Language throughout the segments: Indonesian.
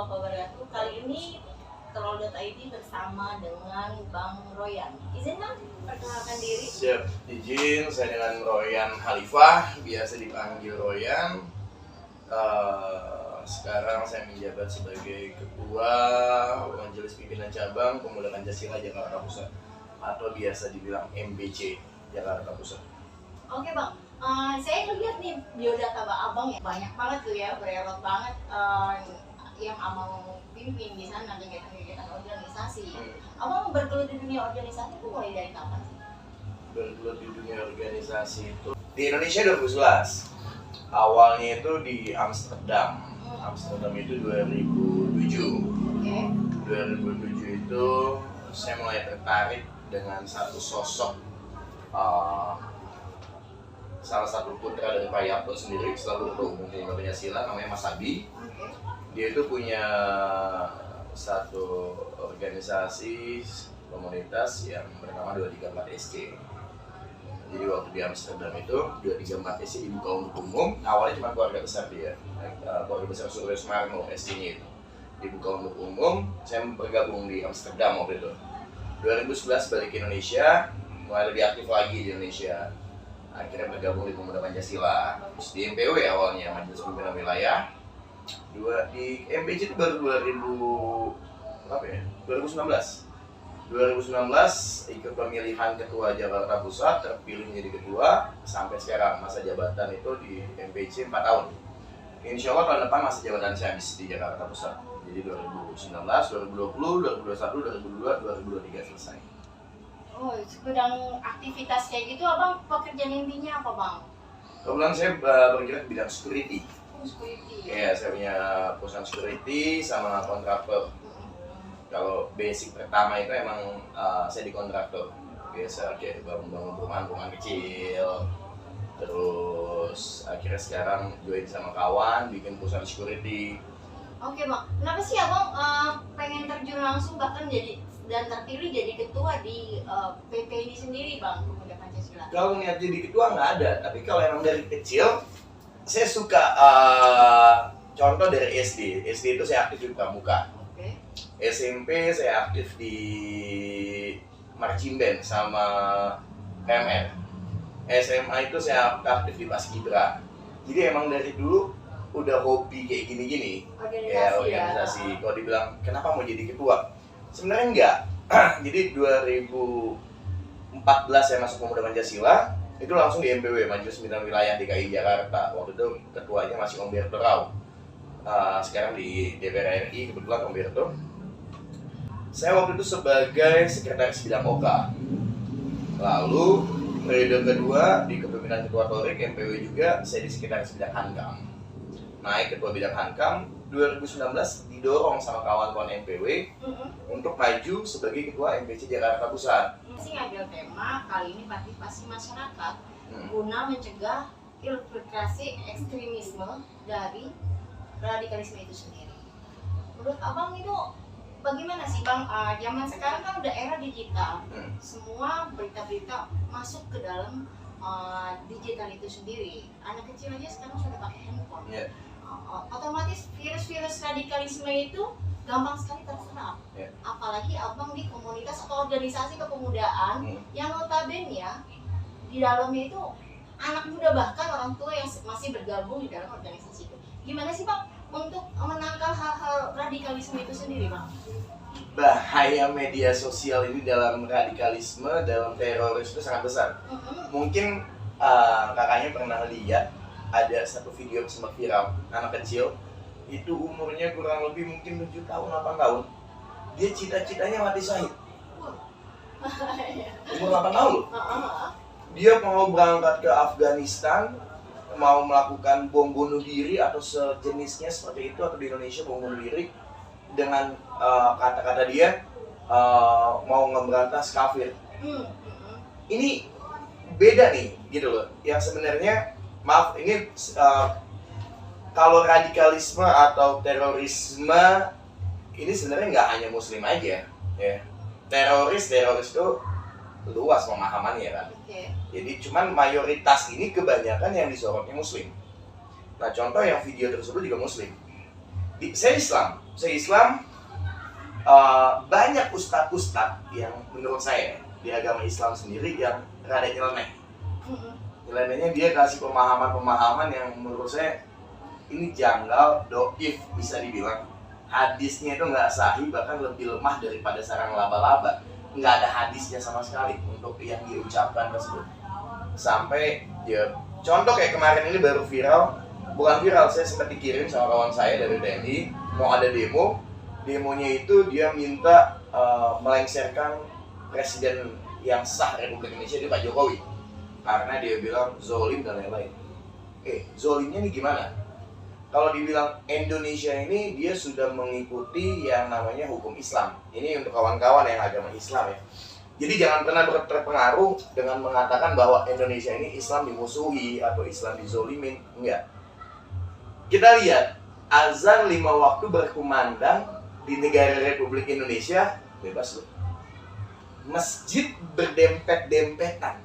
wabarakatuh. Kali ini Telol.id bersama dengan Bang Royan. Izin Bang, perkenalkan diri. Siap, izin. Saya dengan Royan Khalifah, biasa dipanggil Royan. Sekarang saya menjabat sebagai Ketua Majelis Pimpinan Cabang Pemuda Pancasila Jakarta Pusat, atau biasa dibilang MBC Jakarta Pusat. Oke Bang, saya lihat nih biodata Abang ya, banyak banget tuh ya, berelot banget yang Abang pimpin di sana, kegiatan-kegiatan organisasi. Abang bergelut di dunia organisasi itu mulai dari kapan sih? Bergelut di dunia organisasi itu di Indonesia 2011. Awalnya itu di Amsterdam. Amsterdam itu 2007. Oke. 2007 itu saya mulai tertarik dengan satu sosok, salah satu putra dari Pak Yato sendiri, selalu ketua umum Pancasila, namanya Mas Abi. Oke. Dia itu punya satu organisasi komunitas yang bernama 234 SC. Jadi waktu di Amsterdam itu 234 SC dibuka untuk umum. Awalnya cuma keluarga besar dia, keluarga besar Suryo Sumarno SC-nya itu dibuka untuk umum. Saya bergabung di Amsterdam waktu itu. 2011 balik ke Indonesia, mulai lebih aktif lagi di Indonesia. Akhirnya bergabung di Pemuda Pancasila. Terus di MPW awalnya, Majelis Pimpinan Wilayah. Di MPC itu baru 2019 ikut pemilihan ketua Jakarta Pusat, terpilih menjadi ketua sampai sekarang. Masa jabatan itu di MPC 4 tahun. Insya Allah tahun depan masa jabatan saya habis di Jakarta Pusat. Jadi 2019, 2020, 2021, 2022, 2023 selesai. Oh, sedang aktivitas kayak gitu, Abang pekerjaan intinya apa Bang? Kebetulan saya bergerak di bidang security. Security. Ya, saya punya perusahaan security sama kontraktor. Kalau basic pertama itu emang saya di kontraktor. Biasa kayak bangun-bangun perumahan kecil. Terus akhirnya sekarang join sama kawan bikin perusahaan security. Oke Bang, kenapa sih Abang pengen terjun langsung bahkan jadi dan terpilih jadi ketua di PP ini sendiri Bang, Pemuda Pancasila? Kalau niat jadi ketua nggak ada, tapi kalau emang dari kecil saya suka, contoh dari SD. SD itu saya aktif di pramuka. Oke. SMP saya aktif di marching band sama PMR. SMA itu saya aktif di Paskibra. Jadi emang dari dulu udah hobi kayak gini-gini. Organisasi. Kalau dibilang kenapa mau jadi ketua? Sebenarnya enggak. Jadi 2014 saya masuk Pemuda Pancasila, itu langsung di MPW, Majelis Pimpinan Wilayah DKI Jakarta. Waktu itu ketuanya masih Om Berto Rau. Sekarang di DPR RI, kebetulan Om Berto. Saya waktu itu sebagai sekretaris bidang OKA. Lalu periode kedua di kepemimpinan Ketua Torik MPW juga, saya di sekretaris bidang Hankam. Naik ketua bidang Hankam, 2019 didorong sama kawan-kawan MPW untuk maju sebagai ketua MPC Jakarta Pusat. Saya ngambil tema kali ini partisipasi masyarakat guna mencegah infiltrasi ekstremisme dari radikalisme itu sendiri. Menurut Abang itu bagaimana sih Bang? Zaman sekarang kan udah era digital, semua berita-berita masuk ke dalam digital itu sendiri. Anak kecil aja sekarang sudah pakai handphone. Otomatis virus-virus radikalisme itu gampang sekali terserap. Apalagi Abang di komunitas atau organisasi kepemudaan yang notabene ya di dalamnya itu anak muda bahkan orang tua yang masih bergabung di dalam organisasi itu. Gimana sih Bang untuk menangkal hal-hal radikalisme itu sendiri Bang? Bahaya media sosial ini dalam radikalisme, dalam teroris itu sangat besar. Mungkin kakaknya pernah lihat ada satu video yang sempat viral, anak kecil itu umurnya kurang lebih mungkin 7 tahun, 8 tahun. Dia cita-citanya mati syahid. Umur 8 tahun loh. Dia mau berangkat ke Afghanistan, mau melakukan bom bunuh diri atau sejenisnya seperti itu, atau di Indonesia bom bunuh diri dengan kata-kata dia mau ngeberantas kafir. Ini beda nih gitu loh. Yang sebenarnya maaf ini kalau radikalisme atau terorisme ini sebenarnya nggak hanya muslim aja ya. Teroris itu luas pemahamannya kan. Jadi cuman mayoritas ini kebanyakan yang disorotnya muslim. Nah contoh yang video tersebut juga muslim. Saya Islam, banyak ustadz yang menurut saya di agama Islam sendiri yang rada nyeleneh. Nyelenehnya dia kasih pemahaman yang menurut saya ini janggal, doif bisa dibilang. Hadisnya itu nggak sahih, bahkan lebih lemah daripada sarang laba-laba. Nggak ada hadisnya sama sekali untuk yang diucapkan tersebut. Sampai ya contoh kayak kemarin ini baru viral, bukan viral, saya sempat dikirim sama kawan saya dari TNI mau ada demonya itu dia minta melengsarkan presiden yang sah Republik Indonesia itu Pak Jokowi karena dia bilang zolim dan lain-lain. Zolimnya ini gimana? Kalau dibilang Indonesia ini dia sudah mengikuti yang namanya hukum Islam. Ini untuk kawan-kawan yang agama Islam ya. Jadi jangan pernah terpengaruh dengan mengatakan bahwa Indonesia ini Islam dimusuhi atau Islam dizolimin. Enggak. Kita lihat azan 5 waktu berkumandang di negara Republik Indonesia bebas loh. Masjid berdempet-dempetan.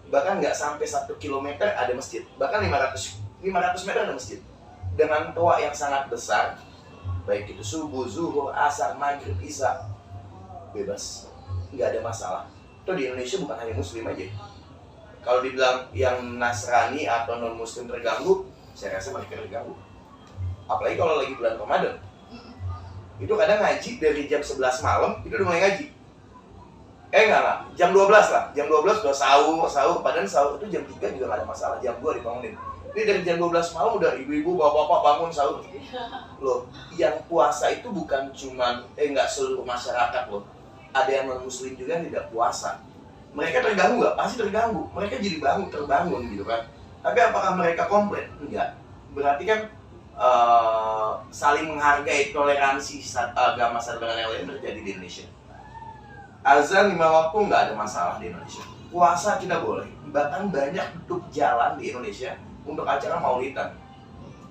Bahkan nggak sampai 1 kilometer ada masjid. Bahkan 500 meter ada masjid. Dengan toa yang sangat besar, baik itu subuh, zuhur, asar, maghrib, isya, bebas, nggak ada masalah. Itu di Indonesia bukan hanya muslim aja. Kalau dibilang yang Nasrani atau non muslim terganggu, saya rasa mereka terganggu. Apalagi kalau lagi bulan Ramadan, itu kadang ngaji dari jam 11 malam itu udah mulai ngaji. Enggak, jam 12 lah, jam 12 udah sahur, padahal sahur itu jam 3 juga nggak ada masalah, jam 2 dibangunin. Ini dari jam 12 malam udah ibu-ibu, bapak-bapak bangun sahur. Loh, yang puasa itu bukan cuman, nggak seluruh masyarakat loh. Ada yang non-muslim juga yang tidak puasa. Mereka terganggu nggak? Pasti terganggu. Mereka jadi terbangun gitu kan. Tapi apakah mereka komplain? Enggak. Berarti kan saling menghargai toleransi agama satu dengan yang lain terjadi di Indonesia. Azan 5 waktu nggak ada masalah di Indonesia. Puasa kita boleh. Bahkan banyak tutup jalan di Indonesia untuk acara maulidan.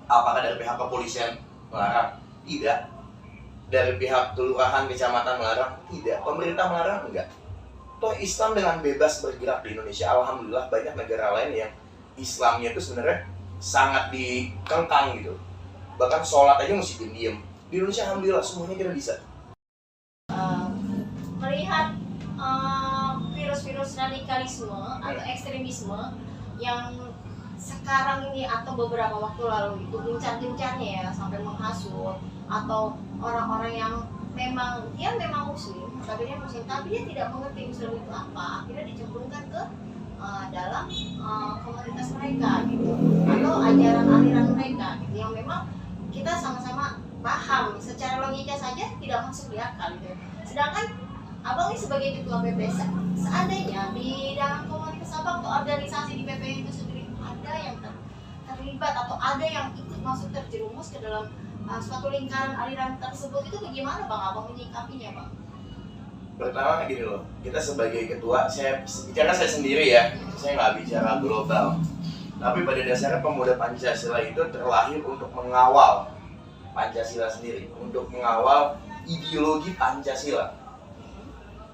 Apakah dari pihak kepolisian melarang? Tidak. Dari pihak kelurahan, kecamatan melarang? Tidak. Pemerintah melarang? Enggak. Toh Islam dengan bebas bergerak di Indonesia. Alhamdulillah banyak negara lain yang Islamnya itu sebenarnya sangat dikengkang gitu. Bahkan sholat aja mesti diem. Di Indonesia alhamdulillah semuanya kita bisa. Melihat virus-virus radikalisme atau ekstremisme yang sekarang ini atau beberapa waktu lalu itu gencar-gencarnya ya sampai menghasut, atau orang-orang yang memang muslim tapi dia tidak mengerti Islam itu apa, akhirnya dicemplungkan ke dalam komunitas mereka gitu, atau ajaran aliran mereka gitu, yang memang kita sama-sama paham secara logika saja tidak masuk di akal gitu. Sedangkan abang ini sebagai ketua PP, seandainya di dalam komunitas abang atau organisasi di PP itu sendiri ada yang terlibat atau ada yang ikut masuk terjerumus ke dalam suatu lingkaran aliran tersebut, itu bagaimana bang abang menyikapinya bang? Pertama gini loh, kita sebagai ketua, saya bicara saya sendiri ya, saya nggak bicara global. Tapi pada dasarnya pemuda Pancasila itu terlahir untuk mengawal Pancasila sendiri, untuk mengawal ideologi Pancasila,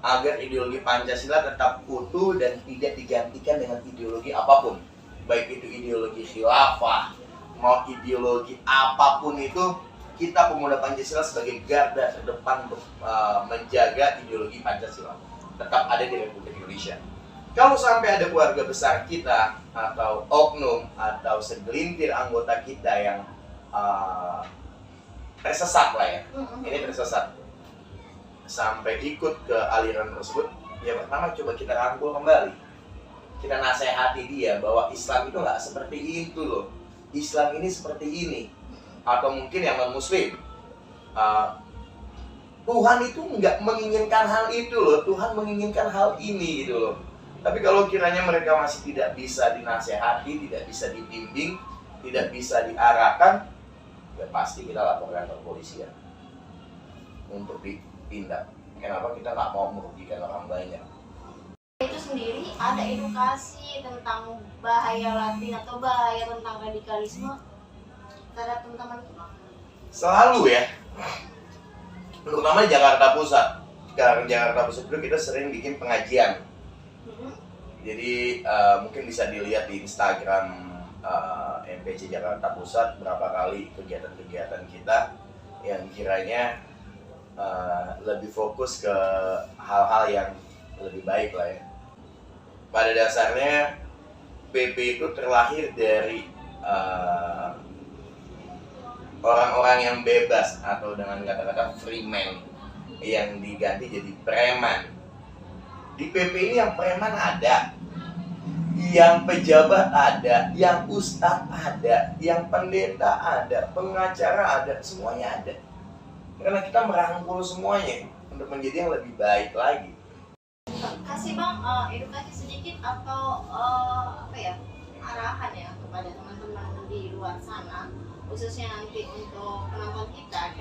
agar ideologi Pancasila tetap utuh dan tidak digantikan dengan ideologi apapun, baik itu ideologi khilafah, mau ideologi apapun itu, kita pemuda Pancasila sebagai garda terdepan untuk menjaga ideologi Pancasila tetap ada di Republik Indonesia. Kalau sampai ada keluarga besar kita atau oknum atau segelintir anggota kita yang tersesat lah ya, ini tersesat sampai ikut ke aliran tersebut, ya pertama coba kita rangkul kembali, kita nasihati dia bahwa Islam itu nggak seperti itu loh, Islam ini seperti ini. Atau mungkin yang non muslim, Tuhan itu nggak menginginkan hal itu loh, Tuhan menginginkan hal ini gitu loh. Tapi kalau kiranya mereka masih tidak bisa dinasehati, tidak bisa dibimbing, tidak bisa diarahkan, ya pasti kita laporkan ke kepolisian untuk ditindak. Kenapa kita nggak mau merugikan orang banyak? Itu sendiri ada edukasi tentang bahaya Latin atau bahaya tentang radikalisme terhadap teman-teman kita? Selalu ya, terutama Jakarta Pusat. Sekarang Jakarta Pusat itu kita sering bikin pengajian. Jadi mungkin bisa dilihat di Instagram MPC Jakarta Pusat berapa kali kegiatan-kegiatan kita. yang kiranya lebih fokus ke hal-hal yang lebih baik lah ya. Pada dasarnya PP itu terlahir dari orang-orang yang bebas atau dengan kata-kata free man yang diganti jadi preman. Di PP ini yang preman ada, yang pejabat ada, yang ustadz ada, yang pendeta ada, pengacara ada, semuanya ada. Karena kita merangkul semuanya untuk menjadi yang lebih baik lagi. Kasih Bang edukasi sedikit atau arahan ya kepada teman-teman di luar sana, khususnya nanti untuk penonton kita,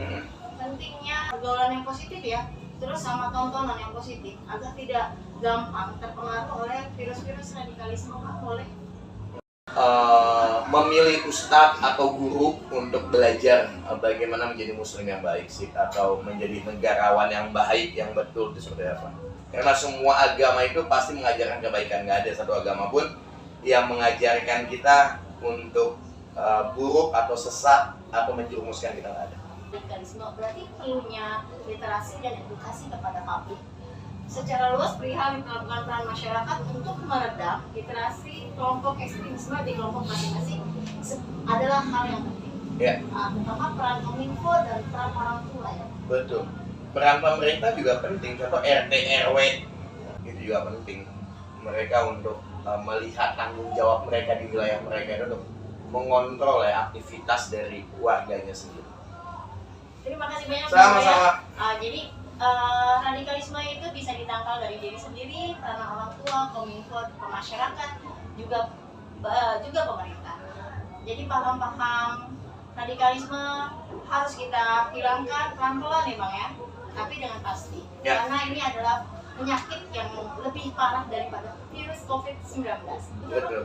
pentingnya pergaulan yang positif ya, terus sama tontonan yang positif agar tidak gampang terpengaruh oleh virus-virus radikalisme. Boleh memilih ustadz atau guru untuk belajar bagaimana menjadi muslim yang baik sih, atau menjadi negarawan yang baik yang betul itu seperti apa. Karena semua agama itu pasti mengajarkan kebaikan, nggak ada satu agama pun yang mengajarkan kita untuk buruk atau sesat atau menjerumuskan, kita nggak ada. radikalisme berarti perlunya literasi dan edukasi kepada publik secara luas perihal melakukan peran masyarakat untuk meredam literasi kelompok ekstremisme di kelompok masing-masing adalah hal yang penting. Ya. Terutama peran kominfo dan peran orang tua ya. Betul. Peran pemerintah juga penting. Contoh RT RW itu juga penting. Mereka untuk melihat tanggung jawab mereka di wilayah mereka itu untuk mengontrol ya aktivitas dari warganya sendiri. Terima kasih banyak. Sama-sama. Jadi radikalisme itu bisa ditangkal dari diri sendiri, karena orang tua, kominfo, masyarakat, juga pemerintah. Jadi paham-paham radikalisme harus kita hilangkan pelan-pelan ya Bang ya, tapi dengan pasti. Ya. Karena ini adalah penyakit yang lebih parah daripada virus COVID-19. Betul.